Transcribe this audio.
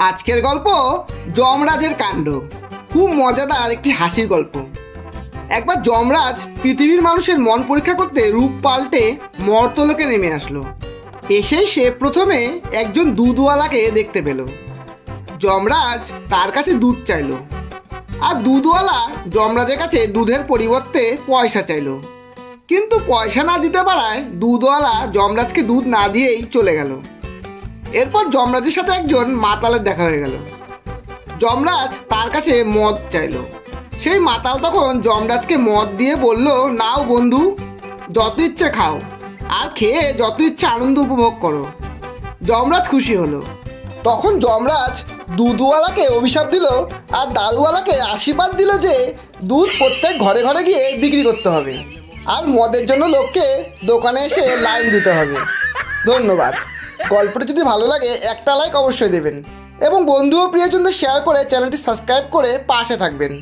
আজকের গল্প যমরাজের কাণ্ড। খুব মজাদার একটি হাসির গল্প। একবার যমরাজ পৃথিবীর মানুষের মন পরীক্ষা করতে রূপ পাল্টে মর্তলোকে নেমে আসলো। এসেই সে প্রথমে একজন দুধওয়ালাকে দেখতে পেল। যমরাজ তার কাছে দুধ চাইলো, আর দুধওয়ালা যমরাজের কাছে দুধের পরিবর্তে পয়সা চাইলো। কিন্তু পয়সা না দিতে পারায় দুধওয়ালা যমরাজকে দুধ না দিয়েই চলে গেল। এরপর যমরাজের সাথে একজন মাতালের দেখা হয়ে গেল। যমরাজ তার কাছে মদ চাইল। সেই মাতাল তখন যমরাজকে মদ দিয়ে বলল, নাও বন্ধু, যত ইচ্ছে খাও, আর খেয়ে যত ইচ্ছে আনন্দ উপভোগ করো। যমরাজ খুশি হলো। তখন যমরাজ দুধওয়ালাকে অভিশাপ দিল আর দারুওয়ালাকে আশীর্বাদ দিল যে দুধ প্রত্যেক ঘরে ঘরে গিয়ে বিক্রি করতে হবে, আর মদের জন্য লোককে দোকানে এসে লাইন দিতে হবে। ধন্যবাদ। গল্পটি যদি ভালো লাগে একটা লাইক অবশ্যই দেবেন, এবং বন্ধু ও প্রিয়জনদের শেয়ার করে চ্যানেলটি সাবস্ক্রাইব করে পাশে থাকবেন।